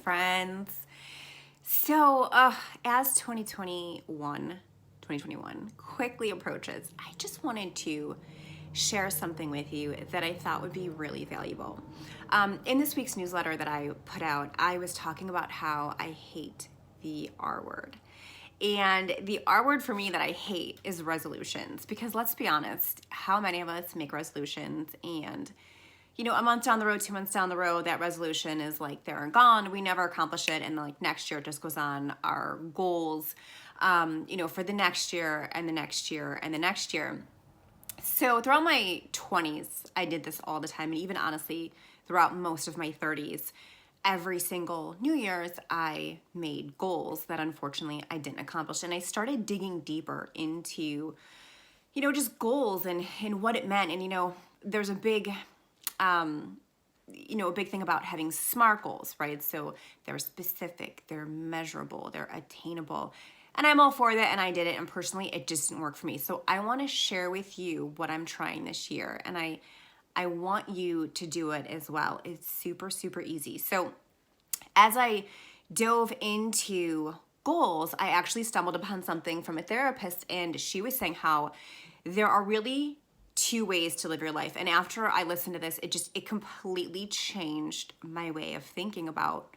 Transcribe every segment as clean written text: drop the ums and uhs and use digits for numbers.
friends. So, as 2021 quickly approaches, I just wanted to share something with you that I thought would be really valuable. In this week's newsletter that I put out, I was talking about how I hate the R word. And the R word for me that I hate is resolutions, because let's be honest, how many of us make resolutions and a month down the road, 2 months down the road, that resolution is like there and gone. We never accomplish it. And like next year it just goes on our goals, for the next year and the next year and the next year. So throughout my 20s, I did this all the time. And even honestly, throughout most of my 30s, every single New Year's, I made goals that unfortunately I didn't accomplish. And I started digging deeper into, just goals and what it meant. And, there's a big a big thing about having SMART goals, right? So they're specific, they're measurable, they're attainable. And I'm all for that, and I did it, and personally, it just didn't work for me. So I want to share with you what I'm trying this year, and I want you to do it as well. It's super, super easy. So as I dove into goals, I actually stumbled upon something from a therapist, and she was saying how there are really two ways to live your life. And after I listened to this, it completely changed my way of thinking about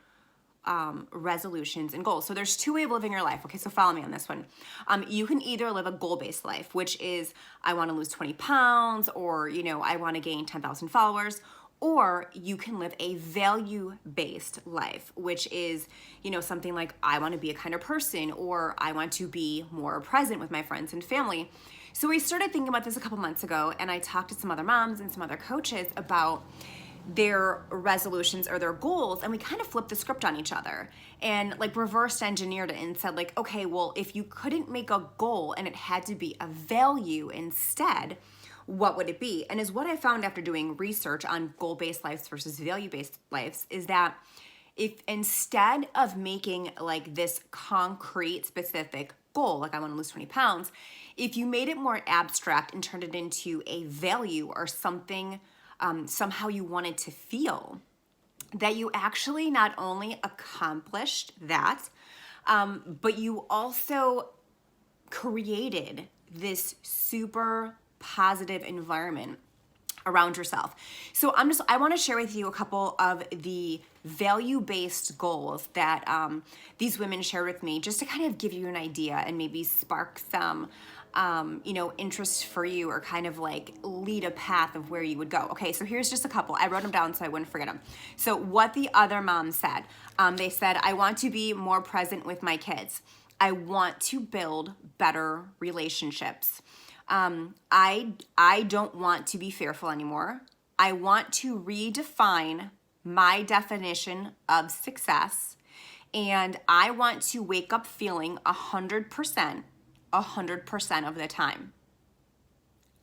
resolutions and goals. So there's two ways of living your life. Okay, so follow me on this one. You can either live a goal-based life, which is I want to lose 20 pounds, or I want to gain 10,000 followers. Or you can live a value-based life, which is, something like I want to be a kinder person, or I want to be more present with my friends and family. So we started thinking about this a couple months ago, and I talked to some other moms and some other coaches about their resolutions or their goals, and we kind of flipped the script on each other and like reversed engineered it and said like, okay, well, if you couldn't make a goal and it had to be a value instead, what would it be? And is what I found after doing research on goal-based lives versus value-based lives is that if instead of making like this concrete specific goal, like I want to lose 20 pounds, if you made it more abstract and turned it into a value or something somehow you wanted to feel, that you actually not only accomplished that, but you also created this super positive environment around yourself. So I want to share with you a couple of the value-based goals that these women shared with me, just to kind of give you an idea and maybe spark some interest for you, or kind of like lead a path of where you would go. Okay, so here's just a couple. I wrote them down so I wouldn't forget them. So what the other moms said, they said, I want to be more present with my kids. I want to build better relationships. I don't want to be fearful anymore. I want to redefine my definition of success. And I want to wake up feeling 100% of the time.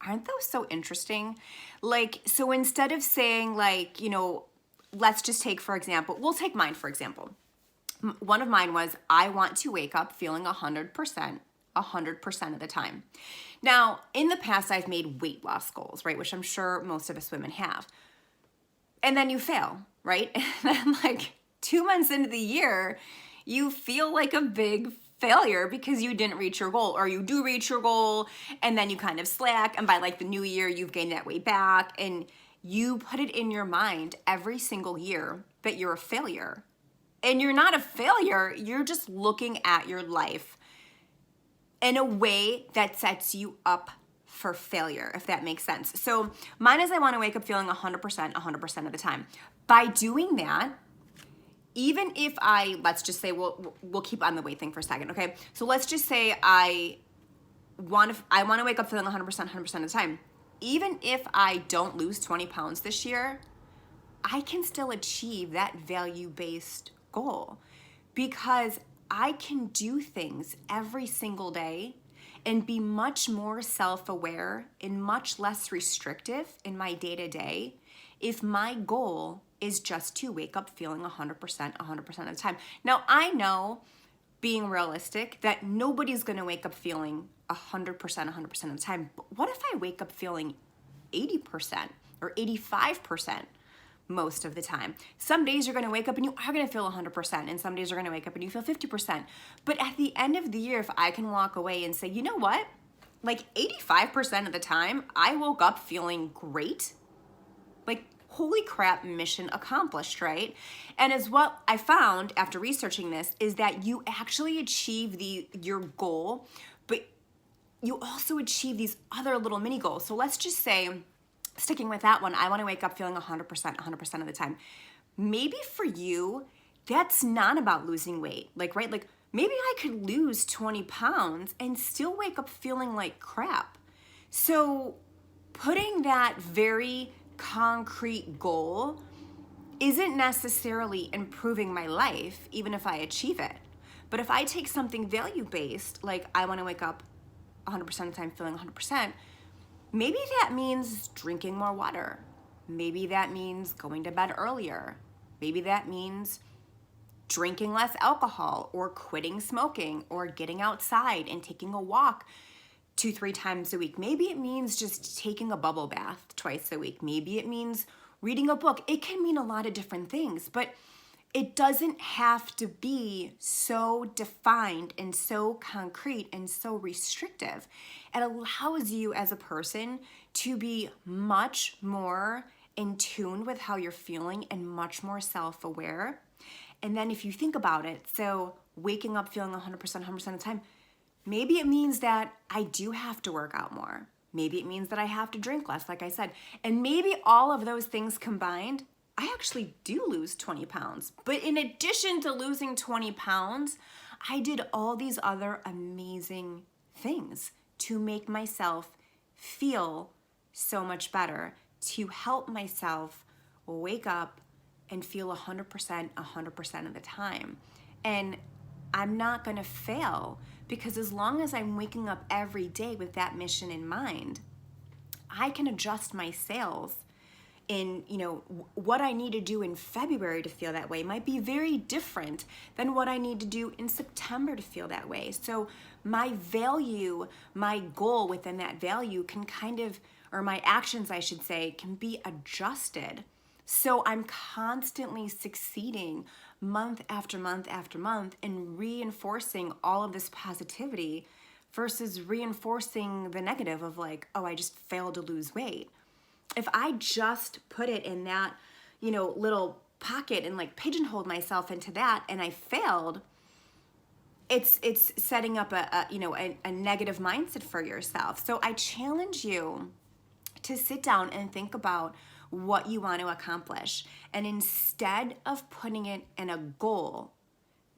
Aren't those so interesting? Like, so instead of saying like, let's just take, for example, we'll take mine, for example. One of mine was, I want to wake up feeling 100% of the time. Now, in the past, I've made weight loss goals, right? Which I'm sure most of us women have. And then you fail, right? And then like 2 months into the year, you feel like a big failure because you didn't reach your goal, or you do reach your goal and then you kind of slack. And by like the new year, you've gained that weight back, and you put it in your mind every single year that you're a failure. And you're not a failure. You're just looking at your life in a way that sets you up for failure, if that makes sense. So mine is I want to wake up feeling 100% of the time. By doing that, even if let's just say, we'll keep on the weight thing for a second, okay? So let's just say I want to wake up feeling 100% of the time. Even if I don't lose 20 pounds this year, I can still achieve that value-based goal, because I can do things every single day and be much more self-aware and much less restrictive in my day-to-day if my goal is just to wake up feeling 100% of the time. Now, I know, being realistic, that nobody's going to wake up feeling 100% of the time. But what if I wake up feeling 80% or 85%? most of the time. Some days you're gonna wake up and you are gonna feel 100%, and some days you're gonna wake up and you feel 50%. But at the end of the year, if I can walk away and say, you know what? Like 85% of the time, I woke up feeling great. Like, holy crap, mission accomplished, right? And as what I found after researching this is that you actually achieve your goal, but you also achieve these other little mini goals. So let's just say, sticking with that one, I want to wake up feeling 100% of the time. Maybe for you, that's not about losing weight. Like, right? Like, maybe I could lose 20 pounds and still wake up feeling like crap. So putting that very concrete goal isn't necessarily improving my life, even if I achieve it. But if I take something value-based, like I want to wake up 100% of the time feeling 100%, maybe that means drinking more water. Maybe that means going to bed earlier. Maybe that means drinking less alcohol, or quitting smoking, or getting outside and taking a walk 2-3 times a week. Maybe it means just taking a bubble bath twice a week. Maybe it means reading a book. It can mean a lot of different things, but it doesn't have to be so defined and so concrete and so restrictive. It allows you as a person to be much more in tune with how you're feeling and much more self-aware. And then if you think about it, so waking up feeling 100% of the time, maybe it means that I do have to work out more. Maybe it means that I have to drink less, like I said. And maybe all of those things combined, I actually do lose 20 pounds. But in addition to losing 20 pounds, I did all these other amazing things to make myself feel so much better, to help myself wake up and feel 100% of the time. And I'm not gonna fail, because as long as I'm waking up every day with that mission in mind, I can adjust my sails in, what I need to do in February to feel that way might be very different than what I need to do in September to feel that way. So my value, my goal within that value can or my actions, I should say, can be adjusted. So I'm constantly succeeding month after month after month in reinforcing all of this positivity versus reinforcing the negative of like, oh, I just failed to lose weight. If I just put it in that, little pocket and like pigeonholed myself into that and I failed, it's setting up a negative mindset for yourself. So I challenge you to sit down and think about what you want to accomplish. And instead of putting it in a goal,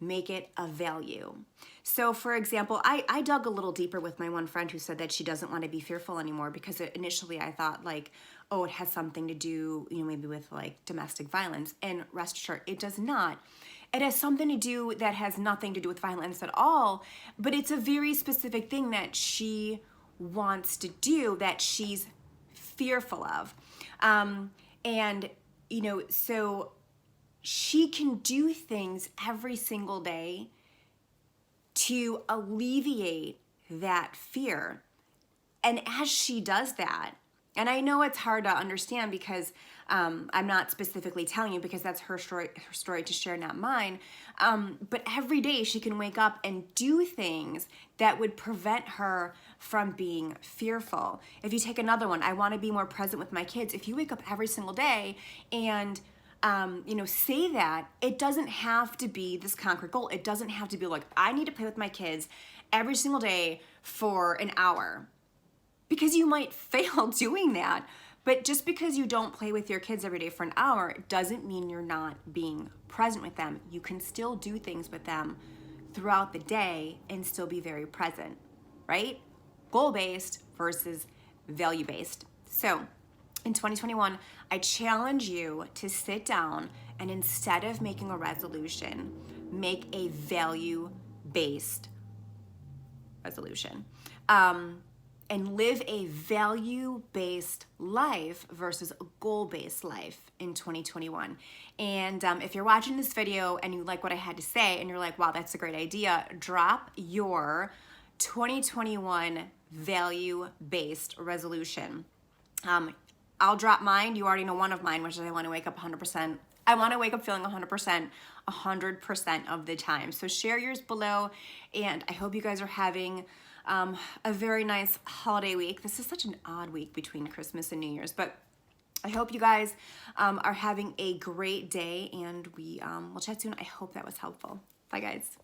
make it a value. So for example, I dug a little deeper with my one friend who said that she doesn't want to be fearful anymore, because initially I thought like, oh, it has something to do, maybe with like domestic violence. And rest assured, it does not. It has something to do that has nothing to do with violence at all, but it's a very specific thing that she wants to do that she's fearful of. So she can do things every single day to alleviate that fear. And as she does that, and I know it's hard to understand because I'm not specifically telling you because that's her story to share, not mine. But every day she can wake up and do things that would prevent her from being fearful. If you take another one, I want to be more present with my kids. If you wake up every single day and say that, it doesn't have to be this concrete goal. It doesn't have to be like, I need to play with my kids every single day for an hour, because you might fail doing that. But just because you don't play with your kids every day for an hour doesn't mean you're not being present with them. You can still do things with them throughout the day and still be very present, right? Goal-based versus value-based. So in 2021, I challenge you to sit down and instead of making a resolution, make a value-based resolution. And live a value-based life versus a goal-based life in 2021. And if you're watching this video and you like what I had to say and you're like, wow, that's a great idea, drop your 2021 value-based resolution. I'll drop mine. You already know one of mine, which is I want to wake up 100%. I want to wake up feeling 100% of the time. So share yours below, and I hope you guys are having a very nice holiday week. This is such an odd week between Christmas and New Year's, but I hope you guys are having a great day, and we'll chat soon. I hope that was helpful. Bye, guys.